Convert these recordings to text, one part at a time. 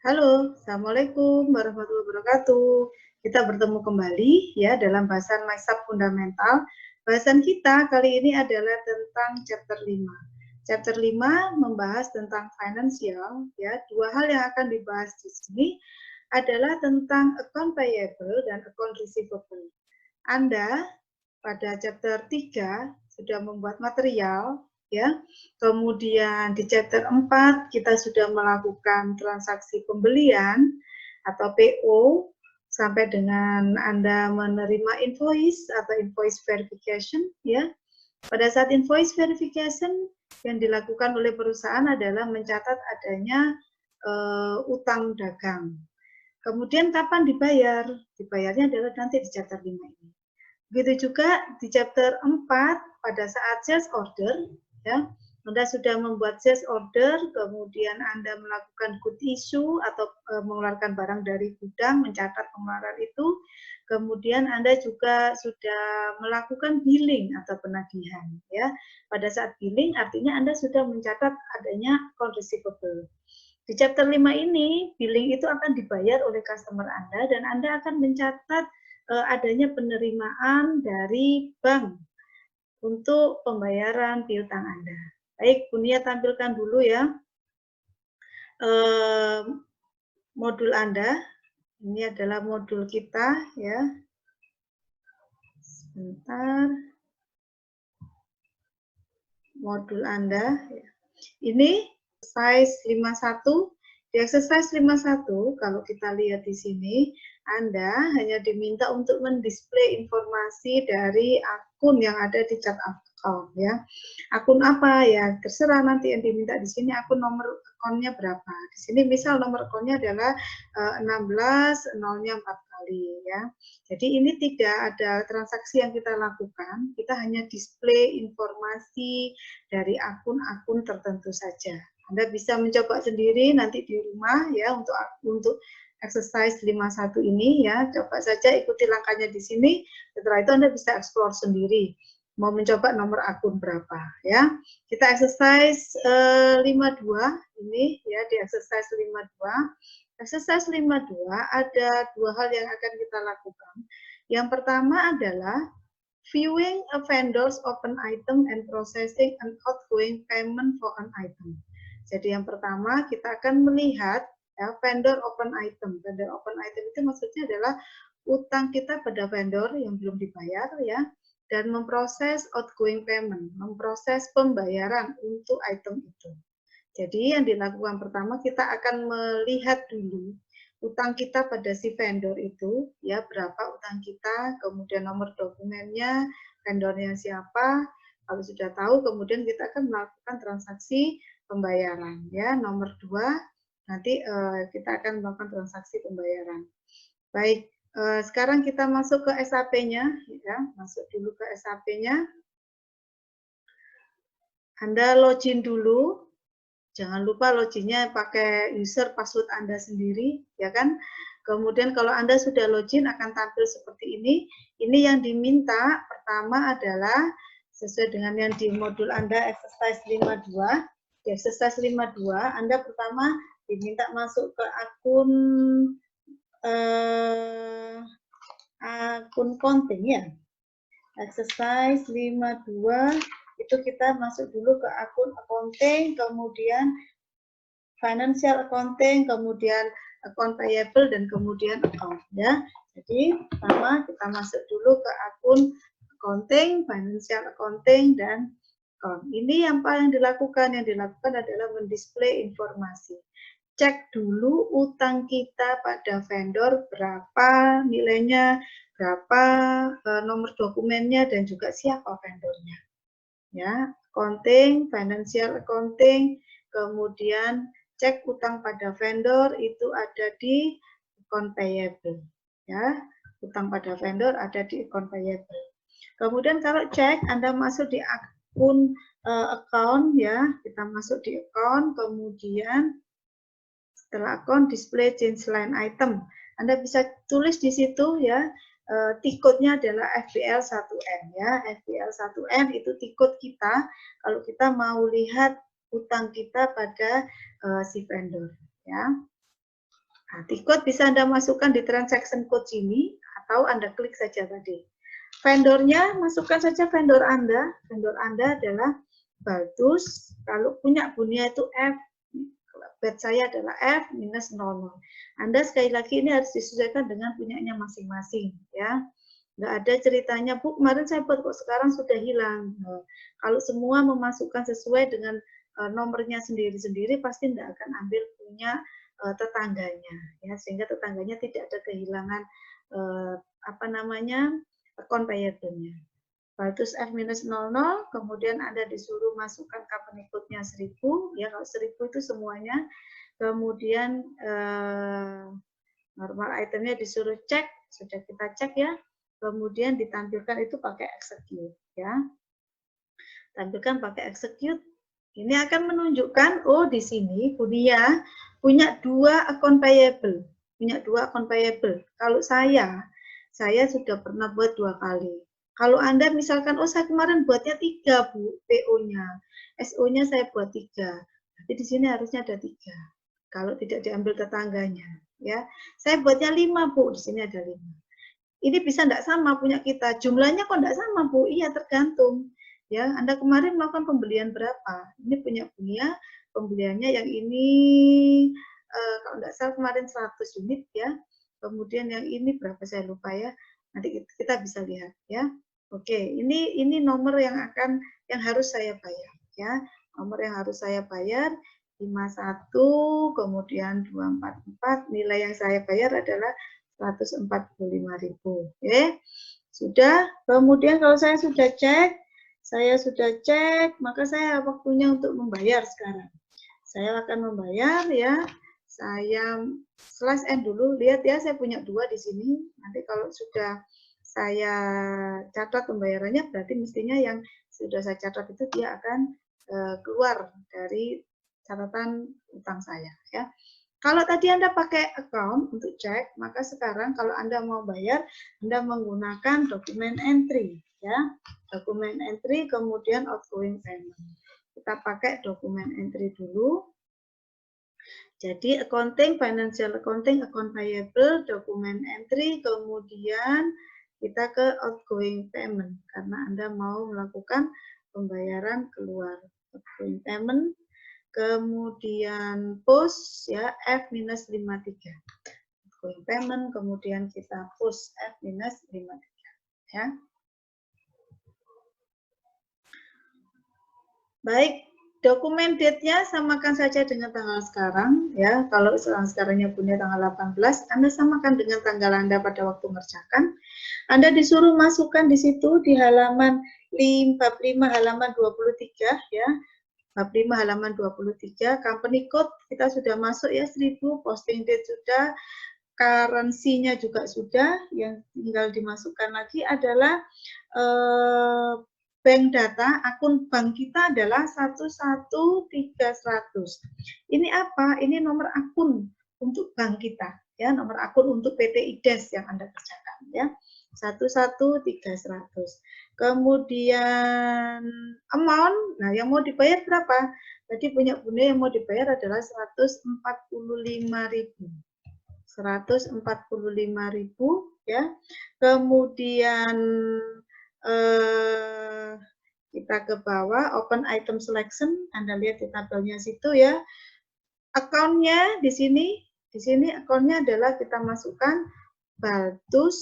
Halo, Assalamualaikum warahmatullahi wabarakatuh. Kita bertemu kembali ya dalam bahasan MySub Fundamental. Bahasan kita kali ini adalah tentang chapter 5. Chapter 5 membahas tentang financial ya. Dua hal yang akan dibahas di sini adalah tentang account payable dan account receivable. Anda pada chapter 3 sudah membuat material ya. Kemudian di chapter 4 kita sudah melakukan transaksi pembelian atau PO sampai dengan Anda menerima invoice atau invoice verification ya. Pada saat invoice verification yang dilakukan oleh perusahaan adalah mencatat adanya utang dagang. Kemudian kapan dibayar? Dibayarnya adalah nanti di chapter 5 ini. Begitu juga di chapter 4 pada saat sales order ya, Anda sudah membuat sales order, kemudian Anda melakukan good issue atau mengeluarkan barang dari gudang, mencatat pengeluaran itu, kemudian Anda juga sudah melakukan billing atau penagihan ya. Pada saat billing artinya Anda sudah mencatat adanya account receivable. Di chapter 5 ini, billing itu akan dibayar oleh customer Anda dan Anda akan mencatat adanya penerimaan dari bank untuk pembayaran piutang Anda. Baik, Bunia tampilkan dulu ya modul Anda. Ini adalah modul kita ya. Sebentar. Modul Anda. Ini exercise 51. Di exercise 51, kalau kita lihat di sini, Anda hanya diminta untuk mendisplay informasi dari akun yang ada di chart account ya. Akun apa ya? Terserah nanti yang diminta di sini akun nomor akunnya berapa. Di sini misal nomor akunnya adalah 16, nolnya 4 kali ya. Jadi ini tidak ada transaksi yang kita lakukan, kita hanya display informasi dari akun-akun tertentu saja. Anda bisa mencoba sendiri nanti di rumah ya untuk exercise 51 ini ya. Coba saja ikuti langkahnya di sini. Setelah itu Anda bisa explore sendiri. Mau mencoba nomor akun berapa ya. Kita exercise 52 ini ya, di exercise 52. Exercise 52 ada dua hal yang akan kita lakukan. Yang pertama adalah viewing a vendor's open item and processing an outgoing payment for an item. Jadi yang pertama kita akan melihat ya, vendor open item. Vendor open item itu maksudnya adalah utang kita pada vendor yang belum dibayar ya, dan memproses outgoing payment, memproses pembayaran untuk item itu. Jadi yang dilakukan pertama kita akan melihat dulu utang kita pada si vendor itu, ya berapa utang kita, kemudian nomor dokumennya, vendornya siapa. Kalau sudah tahu, kemudian kita akan melakukan transaksi pembayaran. Ya, nomor 2, nanti kita akan melakukan transaksi pembayaran. Baik, sekarang kita masuk ke SAP-nya, ya, masuk dulu ke SAP-nya. Anda login dulu. Jangan lupa loginnya pakai user password Anda sendiri, ya kan? Kemudian kalau Anda sudah login akan tampil seperti ini. Ini yang diminta pertama adalah sesuai dengan yang di modul Anda exercise 52. Di exercise 52 Anda pertama diminta masuk ke akun accounting ya. Exercise 52 itu kita masuk dulu ke akun accounting, kemudian financial accounting, kemudian account payable, dan kemudian account ya. Jadi pertama kita masuk dulu ke akun accounting, financial accounting, dan account. Ini yang paling dilakukan. Yang dilakukan adalah mendisplay informasi. Cek dulu utang kita pada vendor berapa nilainya, berapa nomor dokumennya, dan juga siapa vendornya. Ya, accounting, financial accounting, kemudian cek utang pada vendor itu ada di account payable. Ya, utang pada vendor ada di account payable. Kemudian kalau cek Anda masuk di akun account ya, kita masuk di account, kemudian setelah account display change line item. Anda bisa tulis di situ ya, tiketnya adalah FBL1N ya. FBL1N itu tiket kita kalau kita mau lihat utang kita pada si vendor ya. Nah, T-code bisa Anda masukkan di transaction code sini, atau Anda klik saja tadi. Vendornya, masukkan saja vendor Anda. Vendor Anda adalah Baltus, kalau punya Bunia itu F, batch saya adalah F-00. Anda sekali lagi ini harus disesuaikan dengan punyanya masing-masing, ya. Nggak ada ceritanya, Bu, kemarin saya buat kok sekarang sudah hilang. Nah, kalau semua memasukkan sesuai dengan nomornya sendiri-sendiri, pasti tidak akan ambil punya tetangganya, ya, sehingga tetangganya tidak ada kehilangan apa namanya account payable-nya. Baltus F-00, kemudian Anda disuruh masukkan company code-nya 1000, ya, kalau 1000 itu semuanya. Kemudian normal itemnya disuruh cek, sudah kita cek ya. Kemudian ditampilkan itu pakai execute, ya. Tampilkan pakai execute. Ini akan menunjukkan, oh di sini Bunia punya 2 account payable, Kalau saya sudah pernah buat 2 kali. Kalau Anda misalkan, oh saya kemarin buatnya 3 Bu, PO-nya, SO-nya saya buat 3, berarti di sini harusnya ada 3. Kalau tidak diambil tetangganya, ya. Saya buatnya 5 Bu, di sini ada 5. Ini bisa enggak sama punya kita, jumlahnya kok enggak sama Bu? Iya, tergantung. Ya, Anda kemarin melakukan pembelian berapa? Ini punya Bunia, pembeliannya yang ini kalau enggak salah kemarin 100 unit ya. Kemudian yang ini berapa saya lupa ya. Nanti kita bisa lihat ya. Oke, ini nomor yang harus saya bayar ya. Nomor yang harus saya bayar 51, kemudian 244, nilai yang saya bayar adalah 145.000. Oke. Sudah, kemudian kalau saya sudah cek, maka saya waktunya untuk membayar sekarang. Saya akan membayar ya. Saya slash n dulu, lihat ya saya punya 2 di sini. Nanti kalau sudah saya catat pembayarannya, berarti mestinya yang sudah saya catat itu dia akan keluar dari catatan utang saya ya. Kalau tadi Anda pakai account untuk cek, maka sekarang kalau Anda mau bayar, Anda menggunakan dokumen entry ya. Dokumen entry kemudian outgoing payment. Kita pakai dokumen entry dulu. Jadi accounting, financial accounting, account payable, dokumen entry, kemudian kita ke outgoing payment karena Anda mau melakukan pembayaran keluar. Outgoing payment, kemudian post ya F-53. Outgoing payment, kemudian kita post F-53 ya. Baik. Dokumen date-nya samakan saja dengan tanggal sekarang ya. Kalau sekarangnya punya tanggal 18, Anda samakan dengan tanggal Anda pada waktu mengerjakan. Anda disuruh masukkan di situ di halaman bab 5 halaman 23 ya. Bab 5 halaman 23, company code kita sudah masuk ya 1000, posting date sudah, currency-nya juga sudah, yang tinggal dimasukkan lagi adalah bank data, akun bank kita adalah 11300. Ini apa? Ini nomor akun untuk bank kita, ya, nomor akun untuk PT IDES yang Anda kerjakan, ya. 11300. Kemudian amount, nah yang mau dibayar berapa? Tadi punya Bunda yang mau dibayar adalah 145.000. 145.000 ya. Kemudian kita ke bawah, open item selection, Anda lihat di tabelnya situ ya. Akunnya di sini akunnya adalah kita masukkan Baltus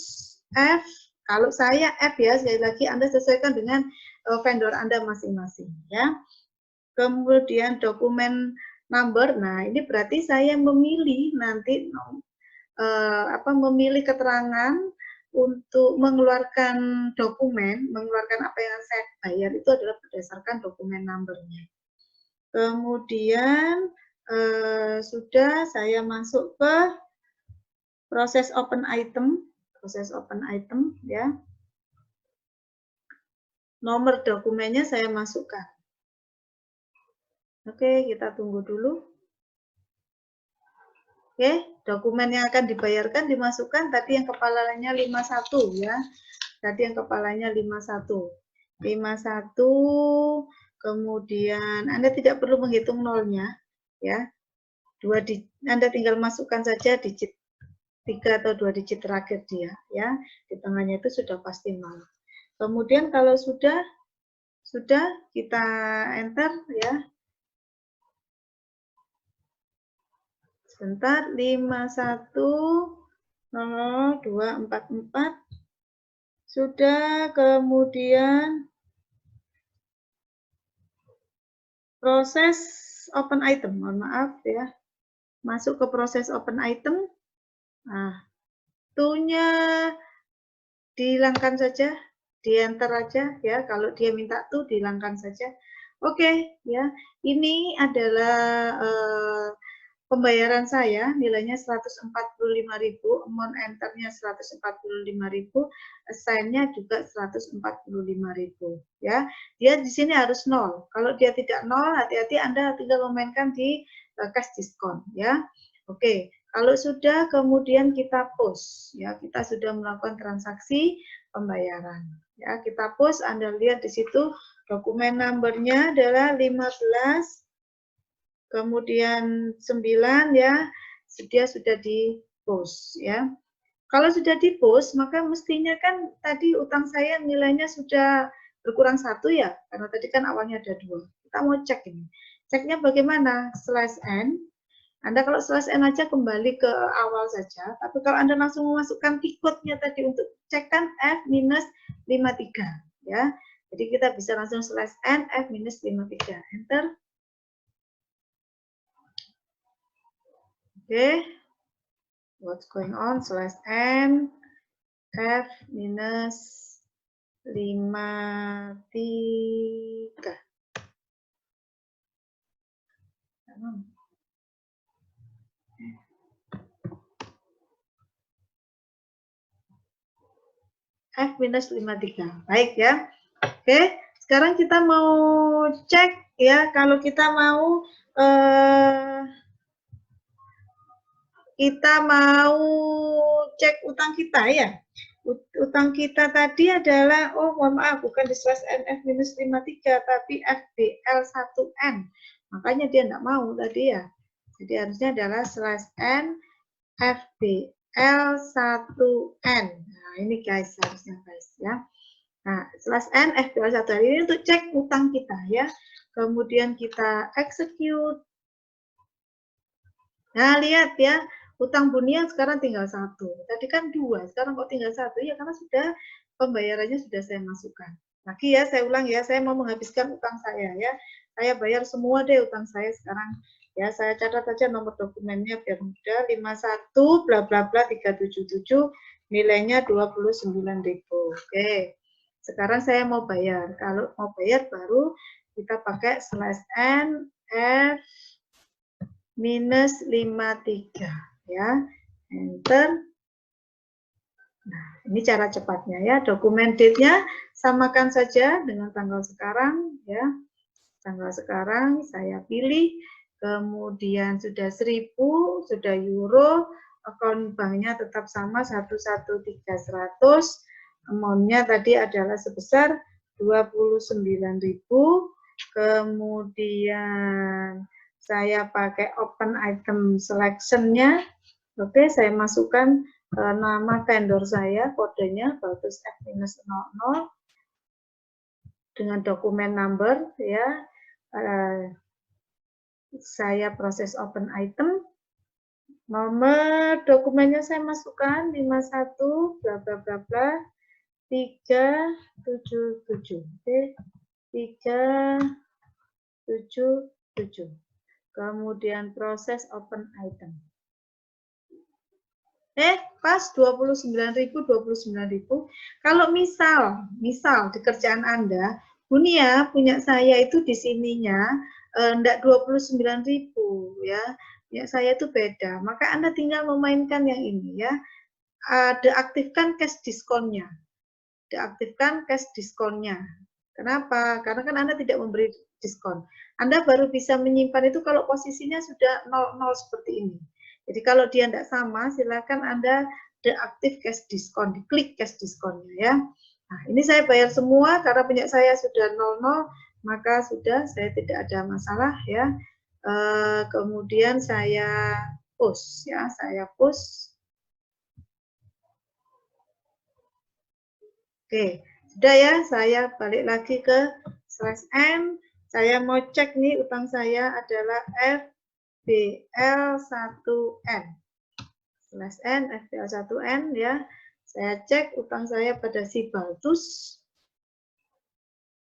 F. Kalau saya F ya, sekali lagi Anda sesuaikan dengan vendor Anda masing-masing ya. Kemudian dokumen number, nah ini berarti saya memilih nanti memilih keterangan untuk mengeluarkan dokumen, mengeluarkan apa yang saya bayar itu adalah berdasarkan dokumen numbernya. Kemudian sudah saya masuk ke proses open item ya. Nomor dokumennya saya masukkan. Oke, kita tunggu dulu. Oke, dokumen yang akan dibayarkan dimasukkan tadi yang kepalanya 51 ya. Tadi yang kepalanya 51. 51, kemudian Anda tidak perlu menghitung nolnya ya. Anda tinggal masukkan saja digit 3 atau 2 digit terakhir dia, ya. Di tengahnya itu sudah pasti 0. Kemudian kalau sudah kita enter, ya. Sebentar, 510244 sudah. Kemudian proses open item, mohon maaf ya, masuk ke proses open item. Nah, to-nya dihilangkan saja, di enter aja ya. Kalau dia minta to, dihilangkan saja. Oke, ya. Ini adalah pembayaran saya, nilainya 145.000, amount enternya 145.000, assign-nya juga 145.000, ya. Dia di sini harus 0. Kalau dia tidak 0, hati-hati, Anda tinggal memainkan di cash diskon, ya. Oke, kalau sudah kemudian kita post, ya, kita sudah melakukan transaksi pembayaran. Ya, kita post, Anda lihat di situ dokumen number-nya adalah 15, kemudian 9, ya, dia sudah di post, ya. Kalau sudah di post, maka mestinya kan tadi utang saya nilainya sudah berkurang 1 ya, karena tadi kan awalnya ada 2. Kita mau cek ini. Ceknya bagaimana? /n. Anda kalau /n aja kembali ke awal saja, tapi kalau Anda langsung memasukkan keyword-nya tadi untuk cek kan F-53, ya. Jadi kita bisa langsung /n F-53, enter. Oke. What's going on? /n F-53. F-53. Baik ya. Oke, sekarang kita mau cek ya, kalau kita mau cek utang kita ya. Utang kita tadi adalah, oh mohon maaf, bukan di /n F-53, tapi FBL1N. Makanya dia enggak mau tadi ya. Jadi harusnya adalah /n FBL1N. Nah, ini guys, harusnya guys ya. Nah, /n FBL1N ini untuk cek utang kita ya. Kemudian kita execute. Nah, lihat ya, utang bunian sekarang tinggal 1. Tadi kan 2, sekarang kok tinggal 1? Ya, karena sudah pembayarannya sudah saya masukkan. Lagi ya, saya ulang ya, saya mau menghabiskan utang saya ya. Saya bayar semua deh utang saya sekarang. Ya, saya catat aja nomor dokumennya biar mudah. 51 bla bla bla 377, nilainya 29.000. Oke. Sekarang saya mau bayar. Kalau mau bayar baru kita pakai /n F -53 ya. Enter. Nah, ini cara cepatnya ya. Dokumen date-nya samakan saja dengan tanggal sekarang ya. Tanggal sekarang saya pilih. Kemudian sudah 1.000, sudah euro, akun banknya tetap sama 11300, amount-nya tadi adalah sebesar 29.000, kemudian saya pakai open item selection-nya. Oke, saya masukkan nama vendor saya, kodenya Baltus F-00 dengan dokumen number ya. Saya proses open item, nomor dokumennya saya masukkan 51 bla bla bla bla 377. Oke, 377. Kemudian proses open item. Pas 29.000. Kalau misal di kerjaan Anda, Bunia punya saya itu di sininya enggak 29.000 ya. Ya saya itu beda. Maka Anda tinggal memainkan yang ini ya. Deaktifkan cash diskonnya. Deaktifkan cash diskonnya. Kenapa? Karena kan Anda tidak memberi diskon. Anda baru bisa menyimpan itu kalau posisinya sudah 00 seperti ini. Jadi kalau dia tidak sama, silakan Anda deaktif cash diskon, diklik cash diskonnya ya. Nah, ini saya bayar semua karena punya saya sudah 00, maka sudah saya tidak ada masalah ya. Kemudian saya push ya, saya push. Oke, sudah ya, saya balik lagi ke /n. Saya mau cek nih utang saya adalah FBL1N. /n FBL1N ya. Saya cek utang saya pada si Baltus.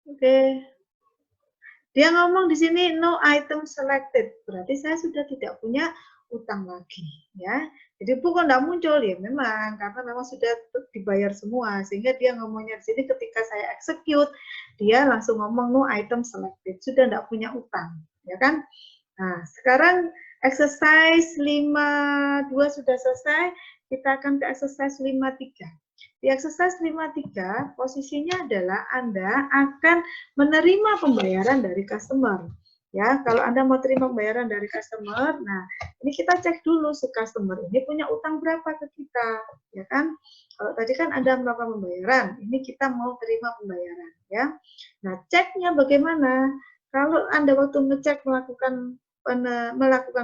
Oke. Dia ngomong di sini no item selected. Berarti saya sudah tidak punya utang lagi ya. Jadi bukan tidak muncul ya memang karena memang sudah dibayar semua sehingga dia ngomongnya di sini ketika saya execute dia langsung ngomong no item selected, sudah tidak punya utang ya kan. Nah sekarang exercise 52 sudah selesai, kita akan ke exercise 53. Di exercise 53 posisinya adalah Anda akan menerima pembayaran dari customer. Ya, kalau Anda mau terima pembayaran dari customer, nah ini kita cek dulu si customer ini punya utang berapa ke kita, ya kan? Kalau tadi kan Anda melakukan pembayaran, ini kita mau terima pembayaran, ya. Nah, ceknya bagaimana? Kalau Anda waktu ngecek melakukan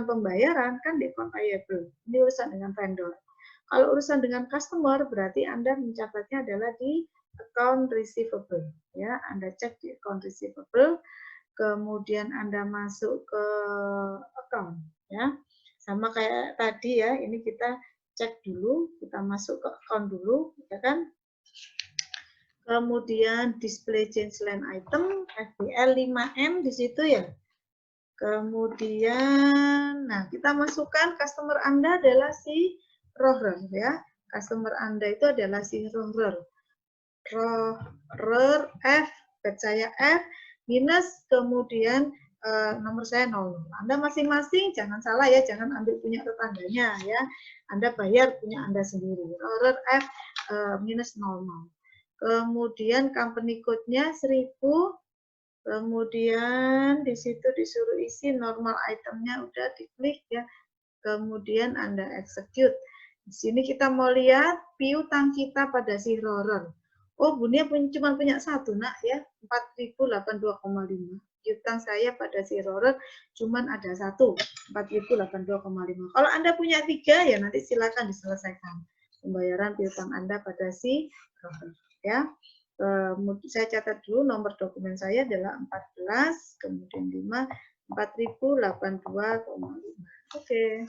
pembayaran kan di account payable, ini urusan dengan vendor. Kalau urusan dengan customer berarti Anda mencatatnya adalah di account receivable, ya. Anda cek di account receivable. Kemudian Anda masuk ke account ya. Sama kayak tadi ya, ini kita cek dulu, kita masuk ke account dulu ya kan. Kemudian display change line item FBL 5M di situ ya. Kemudian nah kita masukkan customer Anda adalah si Rohrer ya. Customer Anda itu adalah si Rohrer. Rohrer F, saya F minus kemudian nomor saya 0. Anda masing-masing jangan salah ya, jangan ambil punya tetangganya ya. Anda bayar punya Anda sendiri. Rohrer F minus 00. Kemudian company code-nya 1000. Kemudian di situ disuruh isi normal itemnya udah diklik ya. Kemudian Anda execute. Di sini kita mau lihat piutang kita pada si Rohrer. Oh, Bunia cuma punya satu, nak ya, 4.082,5. Piutang saya pada si Rohrer cuma ada satu, 4.082,5. Kalau Anda punya 3, ya nanti silakan diselesaikan pembayaran piutang Anda pada si Rohrer. Ya, saya catat dulu nomor dokumen saya adalah 14, kemudian 5, 4.082,5. Oke.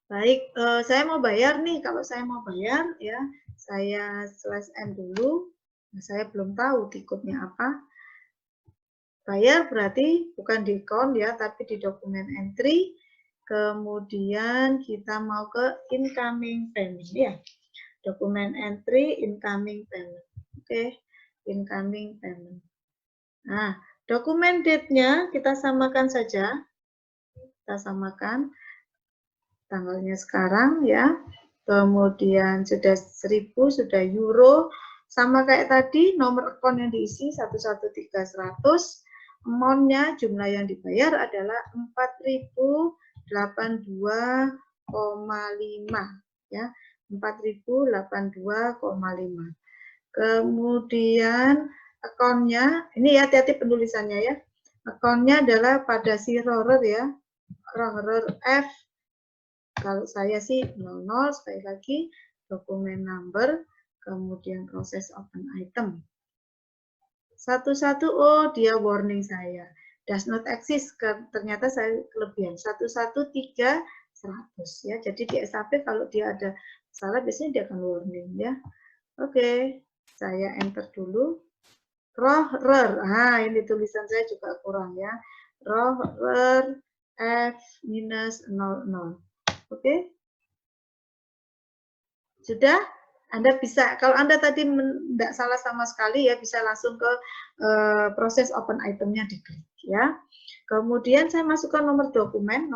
Baik, saya mau bayar nih. Kalau saya mau bayar, ya, saya /n dulu. Nah, saya belum tahu tiketnya apa. Bayar berarti bukan di account ya, tapi di dokumen entry. Kemudian kita mau ke incoming payment ya. Dokumen entry incoming payment. Oke, incoming payment. Nah, dokumen date-nya kita samakan saja. Kita samakan tanggalnya sekarang ya. Kemudian sudah 1000, sudah euro. Sama kayak tadi, nomor account yang diisi 113.100. Amount-nya, jumlah yang dibayar adalah 4.082,5 ya. 4.082,5. Kemudian account-nya, ini ya hati-hati penulisannya ya. Account-nya adalah pada si Rohrer ya. Rohrer F. Kalau saya sih 00, sekali lagi, dokumen number, kemudian proses open item. 11, oh dia warning saya. Does not exist, ternyata saya kelebihan. 113.100 ya. Jadi di SAP kalau dia ada salah, biasanya dia akan warning ya. Oke, saya enter dulu. Rohrer, ini tulisan saya juga kurang ya. Rohrer F minus 00. Oke, sudah. Anda bisa, kalau Anda tadi tidak salah sama sekali ya, bisa langsung ke proses open itemnya diklik ya. Kemudian saya masukkan nomor dokumen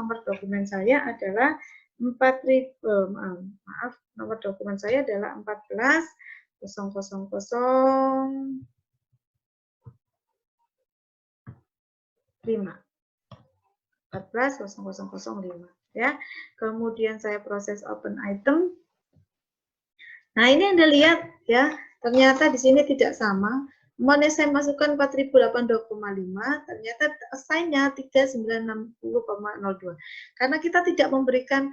saya adalah 4.000, maaf, nomor dokumen saya adalah 14.000 5. 14.005 ya. Kemudian saya proses open item. Nah, ini Anda lihat ya, ternyata di sini tidak sama. Saya masukkan 4.082,5, ternyata assign-nya 3.960,02. Karena kita tidak memberikan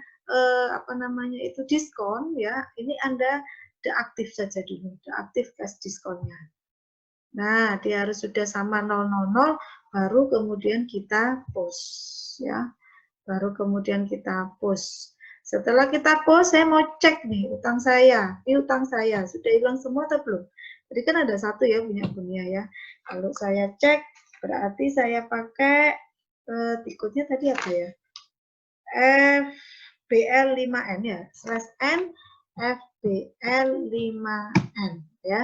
diskon ya. Ini Anda deaktif saja dulu, deaktif cash diskonnya. Nah, dia harus sudah sama 000 baru kemudian kita post ya. Baru kemudian kita post. Setelah kita post, saya mau cek nih utang saya. Ini utang saya sudah hilang semua atau belum? Jadi kan ada satu ya punya Bunia ya. Kalau saya cek berarti saya pakai tiketnya tadi apa ya? FBL5N ya. /N FBL5N ya.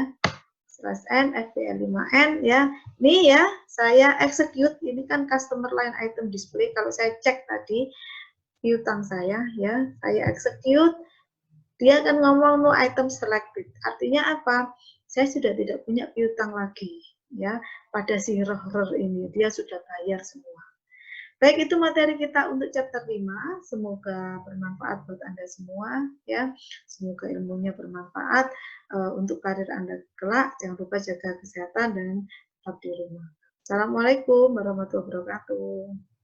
/N FBL5N ya. Ini ya, saya execute, ini kan customer line item display. Kalau saya cek tadi piutang saya ya, saya execute, dia akan ngomong no item selected. Artinya apa? Saya sudah tidak punya piutang lagi ya. Pada si RER ini dia sudah bayar semua. Baik, itu materi kita untuk chapter 5. Semoga bermanfaat buat Anda semua ya. Semoga ilmunya bermanfaat untuk karir Anda kelak. Jangan lupa jaga kesehatan dan tetap di rumah. Assalamualaikum warahmatullahi wabarakatuh.